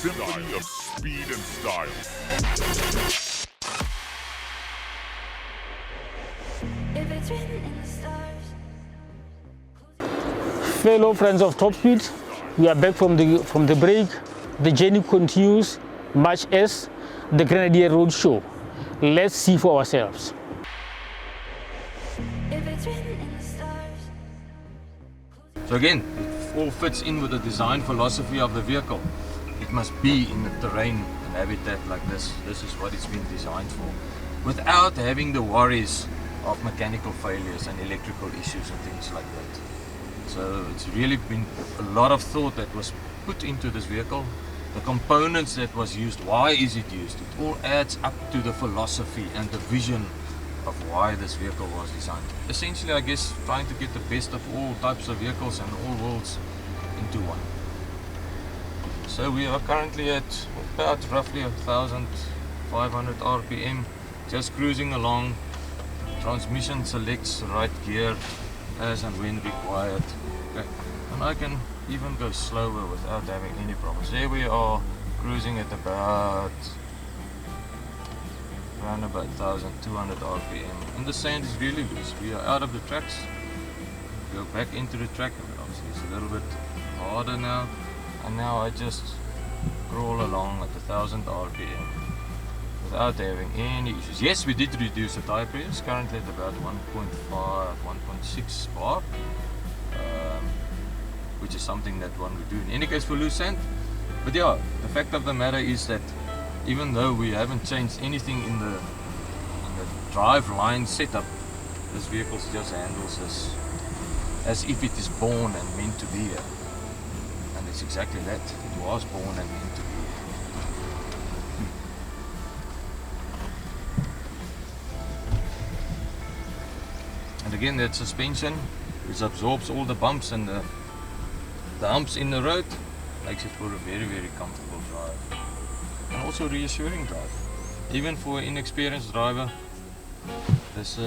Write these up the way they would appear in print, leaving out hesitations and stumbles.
symphony of speed and style. If it's written in the stars. Fellow friends of TOPSPEED, we are back from the break. The journey continues, March S, the Grenadier Road Show. Let's see for ourselves. If it's written in the stars. So again, it all fits in with the design philosophy of the vehicle. It must be in the terrain and habitat like this. This is what it's been designed for, without having the worries of mechanical failures and electrical issues and things like that. So it's really been a lot of thought that was put into this vehicle. The components that was used, why is it used? It all adds up to the philosophy and the vision of why this vehicle was designed. Essentially, I guess, trying to get the best of all types of vehicles and all worlds into one. So we are currently at about roughly 1,500 RPM, just cruising along. Transmission selects right gear as and when required. Okay. And I can even go slower without having any problems. There we are, cruising at around about 1,200 RPM, and the sand is really loose. We are out of the tracks, go back into the track, and obviously it's a little bit harder now, and now I just crawl along at 1,000 RPM without having any issues. Yes, we did reduce the tire pressure, currently at about 1.5, 1.6 bar, which is something that one would do in any case for loose sand. But yeah, the fact of the matter is that even though we haven't changed anything in the drive line setup, this vehicle just handles this as if it is born and meant to be here. And it's exactly that. It was born and meant to be here. And again, that suspension, which absorbs all the bumps and the humps in the road, makes it for a very, very comfortable drive. And also reassuring drive. Even for an inexperienced driver, this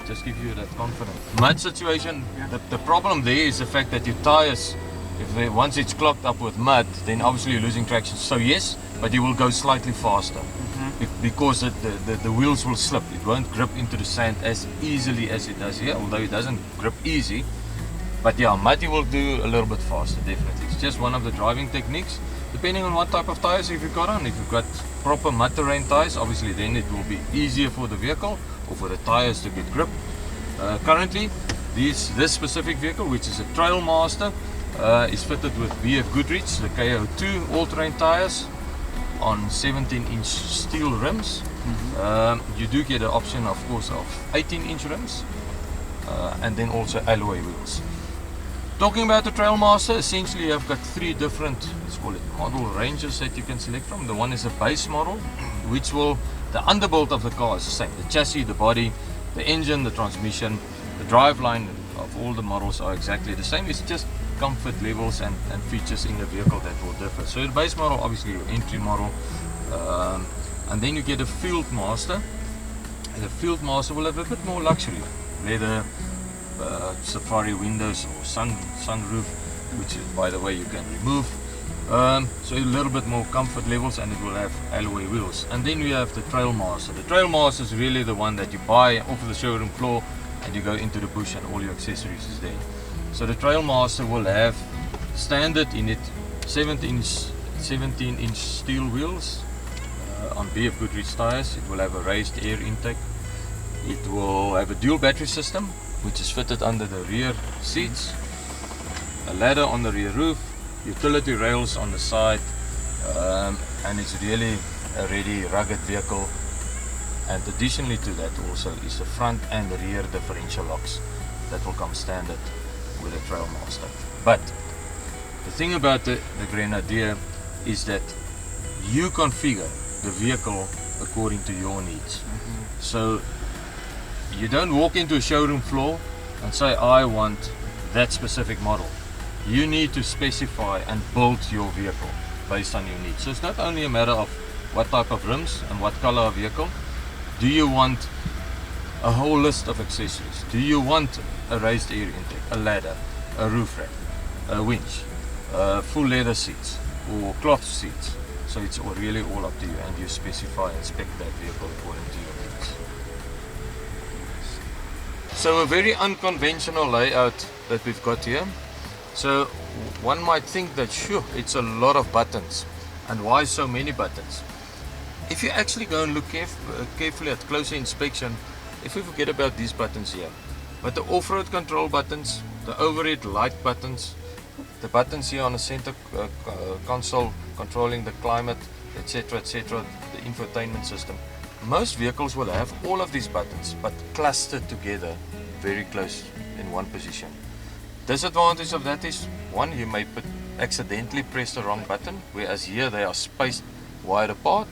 just gives you that confidence. Mud situation, the problem there is the fact that your tires, once it's clogged up with mud, then obviously you're losing traction. So yes, but you will go slightly faster. Because the wheels will slip. It won't grip into the sand as easily as it does here, although it doesn't grip easy. But yeah, muddy will do a little bit faster, definitely. It's just one of the driving techniques, depending on what type of tires you've got on. If you've got proper mud terrain tires, obviously then it will be easier for the vehicle or for the tires to get grip. Currently, this specific vehicle, which is a Trailmaster, is fitted with BF Goodrich, the KO2 all-terrain tires on 17-inch steel rims. You do get an option, of course, of 18-inch rims, and then also alloy wheels. Talking about the Trailmaster, essentially I've got three different, let's call it, model ranges that you can select from. The one is a base model, which will, the underbuild of the car is the same. The chassis, the body, the engine, the transmission, the driveline of all the models are exactly the same. It's just comfort levels and features in the vehicle that will differ. So the base model, obviously your entry model, and then you get a Field Master. And the Field Master will have a bit more luxury, leather, safari windows or sunroof, which by the way you can remove. So a little bit more comfort levels, and it will have alloy wheels. And then we have the Trailmaster. The Trailmaster is really the one that you buy off of the showroom floor and you go into the bush and all your accessories is there. So the Trailmaster will have standard in it 17-inch steel wheels on BF Goodrich tires. It will have a raised air intake. It will have a dual battery system, which is fitted under the rear seats, a ladder on the rear roof, utility rails on the side, and it's really a really rugged vehicle. And additionally to that also is the front and the rear differential locks that will come standard with a Trailmaster. But the thing about the Grenadier is that you configure the vehicle according to your needs. So you don't walk into a showroom floor and say, I want that specific model. You need to specify and build your vehicle based on your needs. So it's not only a matter of what type of rims and what color of vehicle. Do you want a whole list of accessories? Do you want a raised air intake, a ladder, a roof rack, a winch, full leather seats or cloth seats? So it's really all up to you, and you specify and spec that vehicle according to your needs. So a very unconventional layout that we've got here. So one might think that sure, it's a lot of buttons, and why so many buttons? If you actually go and look carefully at closer inspection, if we forget about these buttons here, but the off-road control buttons, the overhead light buttons, the buttons here on the center console controlling the climate, etc., the infotainment system, most vehicles will have all of these buttons but clustered together very close in one position. Disadvantage of that is, one, you may accidentally press the wrong button, whereas here they are spaced wide apart,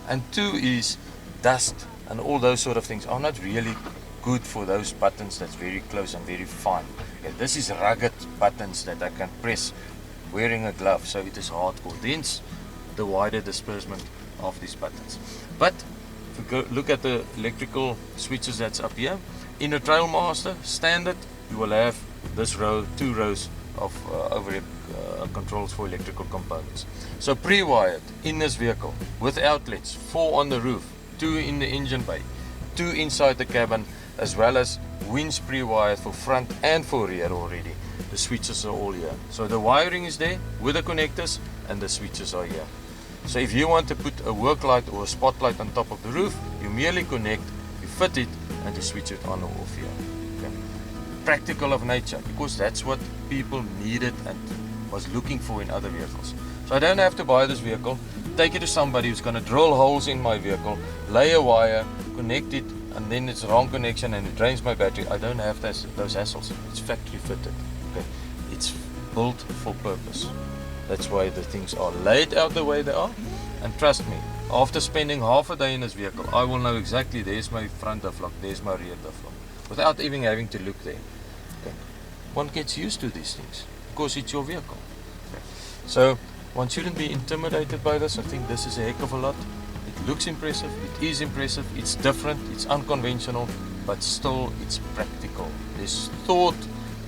and two is dust and all those sort of things are not really good for those buttons that's very close and very fine. Okay, this is rugged buttons that I can press wearing a glove, so it is hardcore, hence the wider disbursement of these buttons. But if we go look at the electrical switches that's up here, in a Trailmaster standard you will have this row, 2 rows of overhead controls for electrical components. So pre-wired in this vehicle with outlets, 4 on the roof, 2 in the engine bay, 2 inside the cabin, as well as winch pre-wired for front and for rear already. The switches are all here. So the wiring is there with the connectors, and the switches are here. So if you want to put a work light or a spotlight on top of the roof, you merely connect, you fit it, and you switch it on or off here. Okay. Practical of nature, because that's what people needed and was looking for in other vehicles. So I don't have to buy this vehicle, take it to somebody who's going to drill holes in my vehicle, lay a wire, connect it, and then it's wrong connection and it drains my battery. I don't have those hassles. It's factory fitted. Okay. It's built for purpose. That's why the things are laid out the way they are. And trust me, after spending half a day in this vehicle, I will know exactly there's my front diff lock, there's my rear diff lock, without even having to look there. Okay. One gets used to these things because it's your vehicle. Okay. So one shouldn't be intimidated by this. I think this is a heck of a lot. It looks impressive, it is impressive, it's different, it's unconventional, but still it's practical. There's thought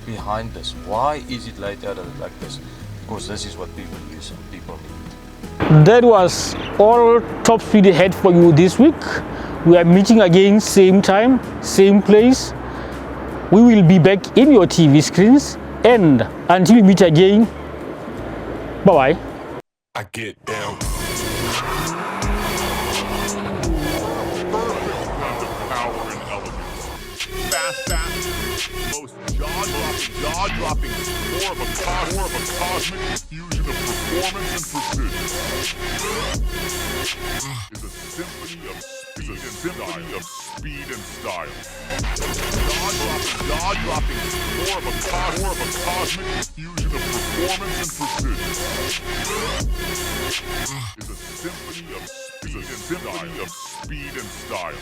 behind this. Why is it laid out like this? Because this is what people use and people need. That was all Top Speed had for you this week. We are meeting again, same time, same place. We will be back in your TV screens, and until we meet again, bye-bye. I get down. Power and elegance. Fast, most jaw-dropping, more of a cosmic fusion of performance and precision. Is a symphony of speed and style. Jaw-dropping, more of a cosmic fusion of performance and precision. Is a symphony of speed and style.